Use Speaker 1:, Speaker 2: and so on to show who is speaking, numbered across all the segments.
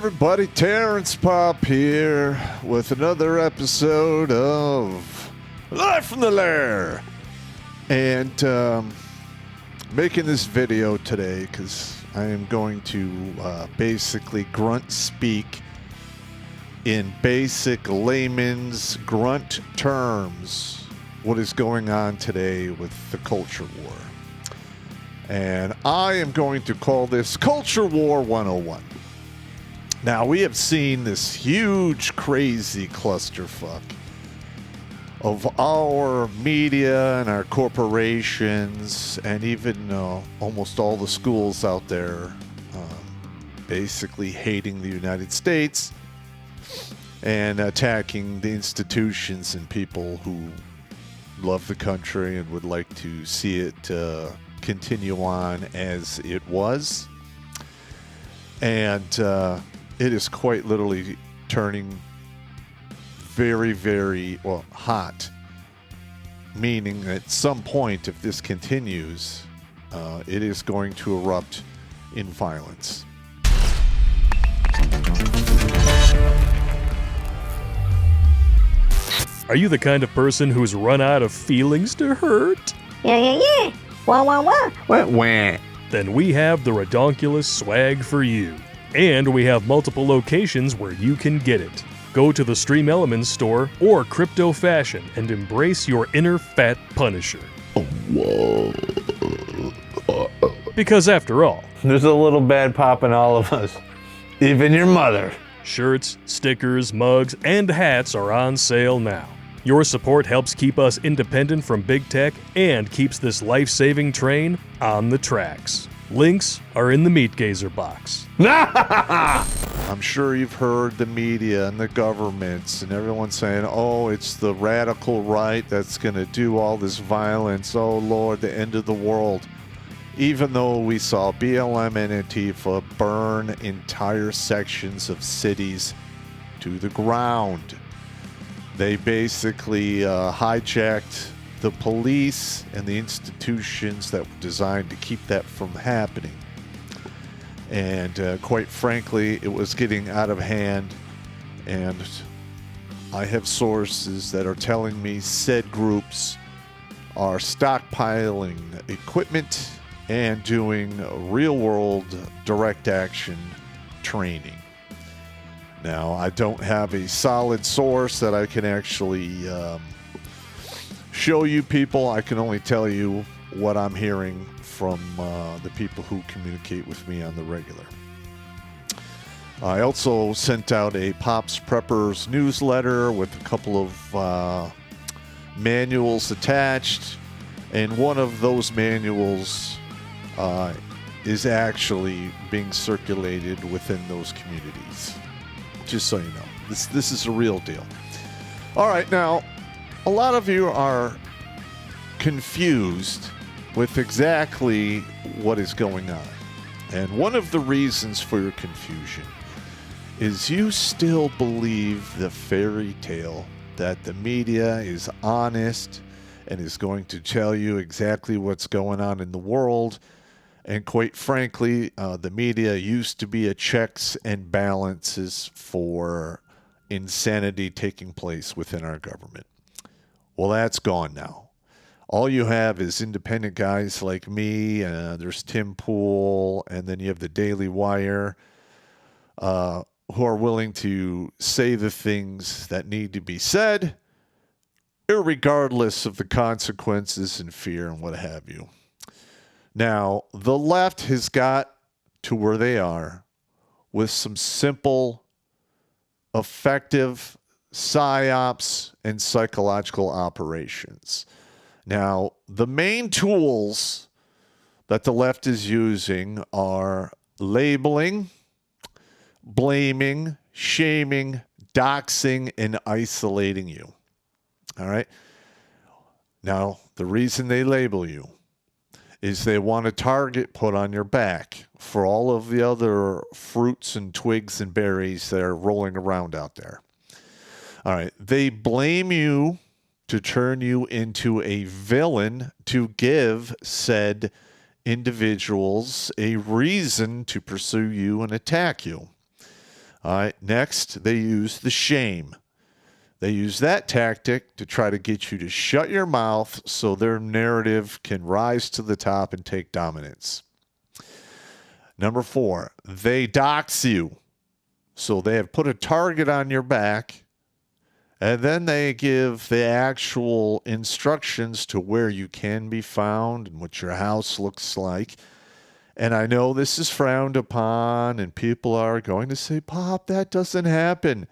Speaker 1: everybody, Terrence Popp here with another episode of Live from the Lair. And making this video today because I am going to basically grunt speak in basic layman's grunt terms what is going on today with the culture war. And I am going to call this Culture War 101. Now, we have seen this huge, crazy clusterfuck of our media and our corporations and even almost all the schools out there basically hating the United States and attacking the institutions and people who love the country and would like to see it continue on as it was. And it is quite literally turning very, very hot, meaning at some point, if this continues, it is going to erupt in violence.
Speaker 2: Are you the kind of person who's run out of feelings to hurt?
Speaker 3: Yeah. Wah.
Speaker 4: Wah.
Speaker 2: Then we have the Redonkulas swag for you. And we have multiple locations where you can get it. Go to the Stream Elements store or Crypto Fashion and embrace your inner fat punisher. Because after all,
Speaker 4: There's a little bad pop in all of us. Even your mother.
Speaker 2: shirts, stickers, mugs, and hats are on sale now. Your support helps keep us independent from big tech and keeps this life-saving train on the tracks. Links are in the Meat Gazer box.
Speaker 1: I'm sure you've heard the media and the governments and everyone saying, oh, it's the radical right that's going to do all this violence. Oh, Lord, the end of the world. Even though we saw BLM and Antifa burn entire sections of cities to the ground. They basically hijacked the police and the institutions that were designed to keep that from happening. And quite frankly, it was getting out of hand. And I have sources that are telling me said groups are stockpiling equipment and doing real-world direct action training. Now, I don't have a solid source that I can actually show you people. I can only tell you what I'm hearing from the people who communicate with me on the regular. I also sent out a Pops Preppers newsletter with a couple of manuals attached, and one of those manuals is actually being circulated within those communities. Just so you know, this is a real deal. All right, now, a lot of you are confused with exactly what is going on. And one of the reasons for your confusion is you still believe the fairy tale that the media is honest and is going to tell you exactly what's going on in the world. And quite frankly, the media used to be a checks and balances for insanity taking place within our government. Well, that's gone now. All you have is independent guys like me, there's Tim Pool, and then you have the Daily Wire, who are willing to say the things that need to be said, irregardless of the consequences and fear and what have you. Now, the left has got to where they are with some simple, effective psyops and psychological operations. Now, the main tools that the left is using are labeling, blaming, shaming, doxing, and isolating you. All right? Now, the reason they label you is they want a target put on your back for all of the other fruits and twigs and berries that are rolling around out there. All right. They blame you to turn you into a villain to give said individuals a reason to pursue you and attack you. All right. Next, they use the shame. They use that tactic to try to get you to shut your mouth so their narrative can rise to the top and take dominance. Number 4, they dox you. So they have put a target on your back, and then they give the actual instructions to where you can be found and what your house looks like. And I know this is frowned upon, and people are going to say, Popp, that doesn't happen.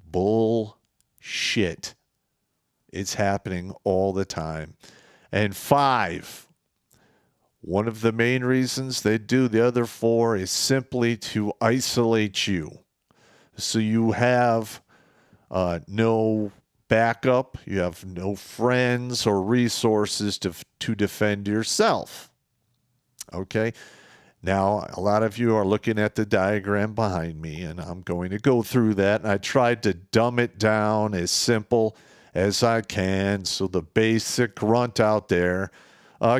Speaker 1: Bullshit. It's happening all the time. And 5, one of the main reasons they do the other 4 is simply to isolate you. So you have no backup, you have no friends or resources to defend yourself. Okay? Now, a lot of you are looking at the diagram behind me, and I'm going to go through that. And I tried to dumb it down as simple as I can so the basic grunt out there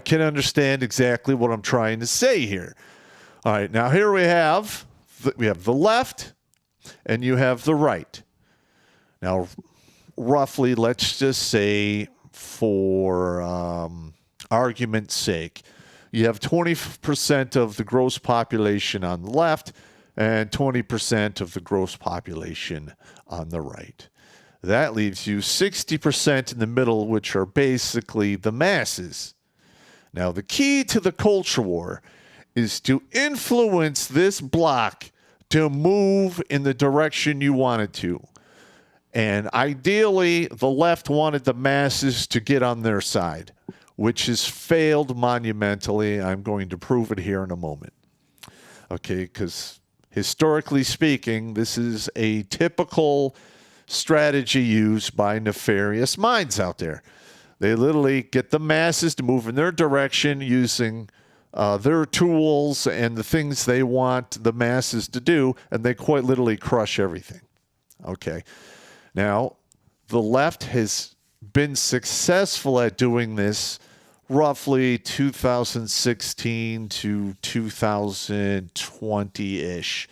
Speaker 1: can understand exactly what I'm trying to say here. All right, now here we have the left, and you have the right. Now, roughly, let's just say for argument's sake, you have 20% of the gross population on the left and 20% of the gross population on the right. That leaves you 60% in the middle, which are basically the masses. Now, the key to the culture war is to influence this block to move in the direction you want it to. And ideally, the left wanted the masses to get on their side, which has failed monumentally. I'm going to prove it here in a moment. Okay, because historically speaking, this is a typical strategy used by nefarious minds out there. They literally get the masses to move in their direction using their tools and the things they want the masses to do, and they quite literally crush everything. Okay. Now, the left has been successful at doing this roughly 2016 to 2020-ish,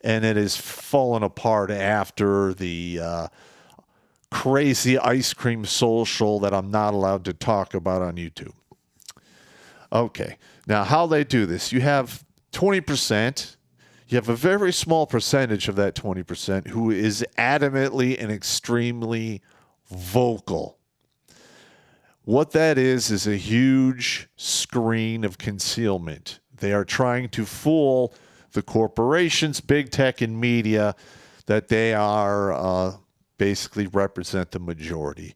Speaker 1: and it has fallen apart after the crazy ice cream social that I'm not allowed to talk about on YouTube. Okay, now how they do this, you have 20%. You have a very small percentage of that 20% who is adamantly and extremely vocal. What that is a huge screen of concealment. They are trying to fool the corporations, big tech, and media that they are basically represent the majority.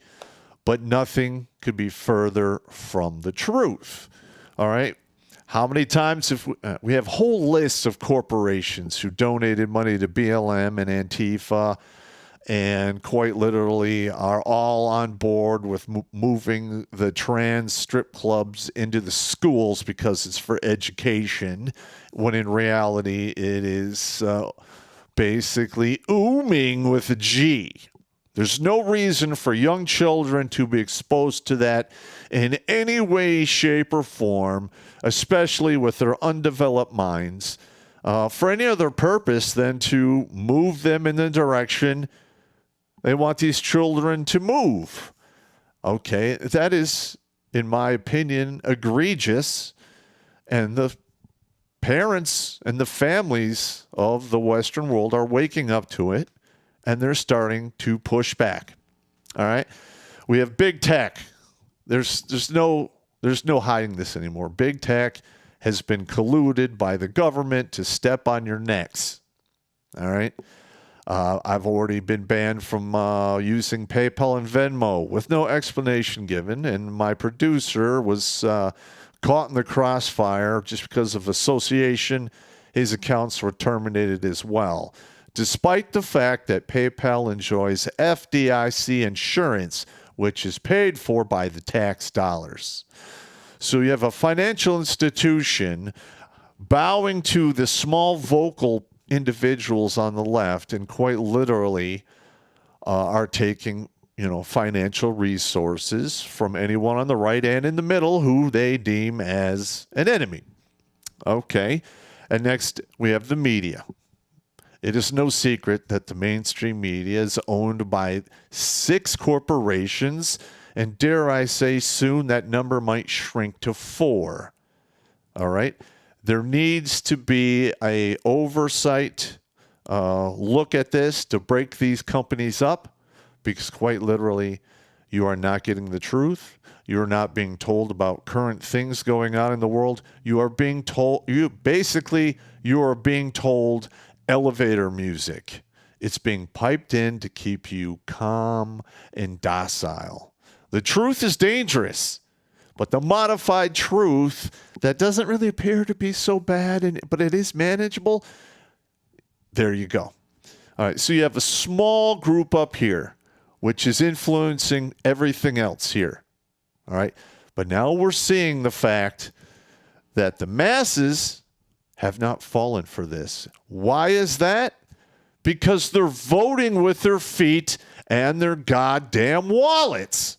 Speaker 1: But nothing could be further from the truth. All right? How many times have we have whole lists of corporations who donated money to BLM and Antifa and quite literally are all on board with moving the trans strip clubs into the schools because it's for education, when in reality it is basically ooming with a G. There's no reason for young children to be exposed to that in any way, shape, or form, especially with their undeveloped minds, for any other purpose than to move them in the direction they want these children to move. Okay, that is, in my opinion, egregious, and the parents and the families of the Western world are waking up to it, and they're starting to push back. All right, we have big tech. There's no hiding this anymore. Big tech has been colluded by the government to step on your necks. All right. I've already been banned from using PayPal and Venmo with no explanation given, and my producer was caught in the crossfire just because of association. His accounts were terminated as well, despite the fact that PayPal enjoys FDIC insurance, which is paid for by the tax dollars. So you have a financial institution bowing to the small vocal individuals on the left, and quite literally are taking, financial resources from anyone on the right and in the middle who they deem as an enemy. Okay. And next we have the media. It is no secret that the mainstream media is owned by 6 corporations, and dare I say soon that number might shrink to 4. All right? There needs to be a oversight look at this to break these companies up, because quite literally, you are not getting the truth. You're not being told about current things going on in the world. You are being told, you are being told elevator music. It's being piped in to keep you calm and docile. The truth is dangerous, but the modified truth that doesn't really appear to be so bad, but it is manageable, there you go. All right, so you have a small group up here, which is influencing everything else here. All right, but now we're seeing the fact that the masses have not fallen for this. Why is that? Because they're voting with their feet and their goddamn wallets.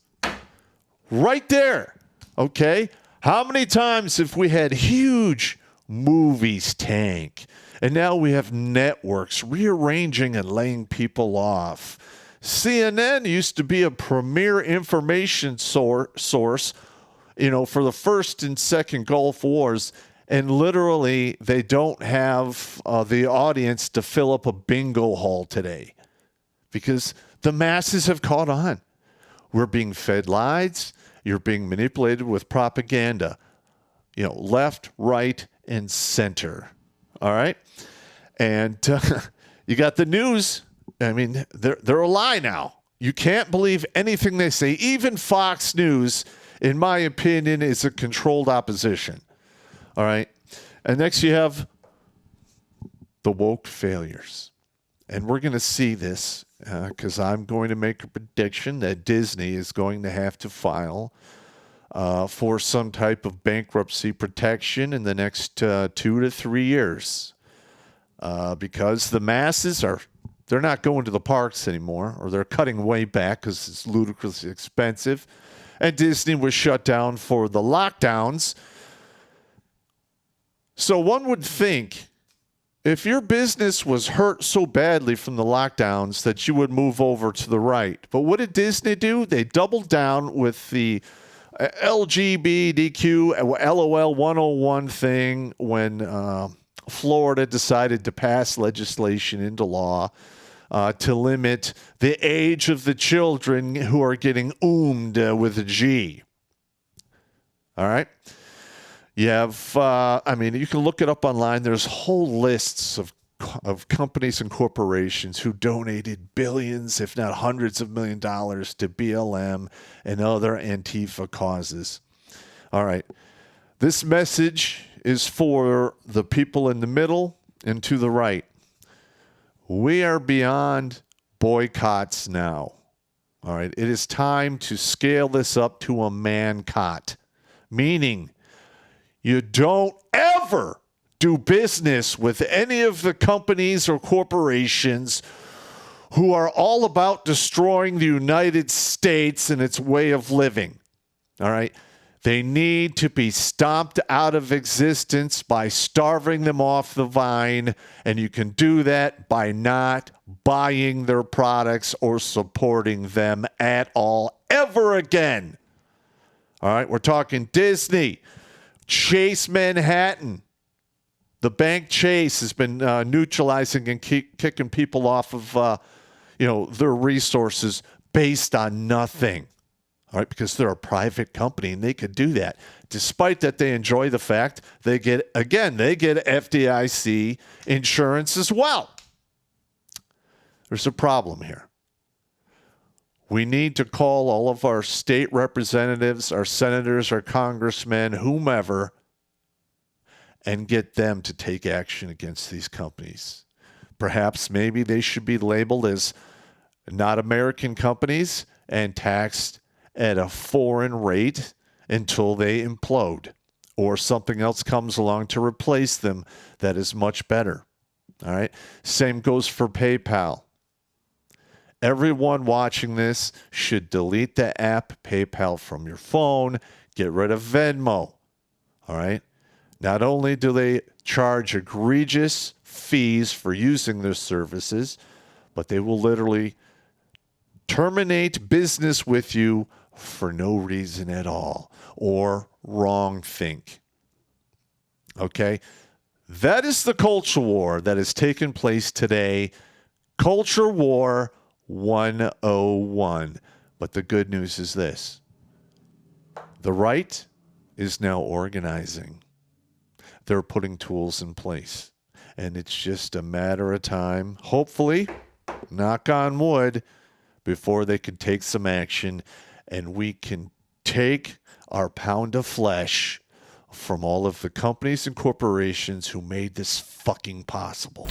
Speaker 1: Right there. Okay? How many times have we had huge movies tank? And now we have networks rearranging and laying people off. CNN used to be a premier information source, for the first and second Gulf Wars. And literally, they don't have the audience to fill up a bingo hall today because the masses have caught on. We're being fed lies. You're being manipulated with propaganda, left, right, and center. All right? And you got the news. I mean, they're a lie now. You can't believe anything they say. Even Fox News, in my opinion, is a controlled opposition. All right. And next you have the woke failures. And we're going to see this because I'm going to make a prediction that Disney is going to have to file for some type of bankruptcy protection in the next 2 to 3 years because the masses they're not going to the parks anymore, or they're cutting way back because it's ludicrously expensive. And Disney was shut down for the lockdowns. So one would think if your business was hurt so badly from the lockdowns that you would move over to the right. But what did Disney do? They doubled down with the LGBTQ LOL 101 thing when Florida decided to pass legislation into law to limit the age of the children who are getting with a G. All right? You have, you can look it up online. There's whole lists of companies and corporations who donated billions, if not hundreds of $millions to BLM and other Antifa causes. All right. This message is for the people in the middle and to the right. We are beyond boycotts now. All right. It is time to scale this up to a man-cot, meaning you don't ever do business with any of the companies or corporations who are all about destroying the United States and its way of living. All right? They need to be stomped out of existence by starving them off the vine, and you can do that by not buying their products or supporting them at all ever again. All right? We're talking Disney, Chase Manhattan. The bank Chase has been neutralizing and kicking people off of, their resources based on nothing. All right, because they're a private company and they could do that. Despite that, they enjoy the fact they get FDIC insurance as well. There's a problem here. We need to call all of our state representatives, our senators, our congressmen, whomever, and get them to take action against these companies. Perhaps maybe they should be labeled as not American companies and taxed at a foreign rate until they implode or something else comes along to replace them that is much better. All right. Same goes for PayPal. Everyone watching this should delete the app PayPal from your phone. Get rid of Venmo. All right. Not only do they charge egregious fees for using their services, but they will literally terminate business with you for no reason at all or wrong think. Okay? That is the culture war that has taken place today. Culture War 101. But the good news is this. The right is now organizing. They're putting tools in place. And it's just a matter of time, hopefully, knock on wood, before they can take some action and we can take our pound of flesh from all of the companies and corporations who made this fucking possible.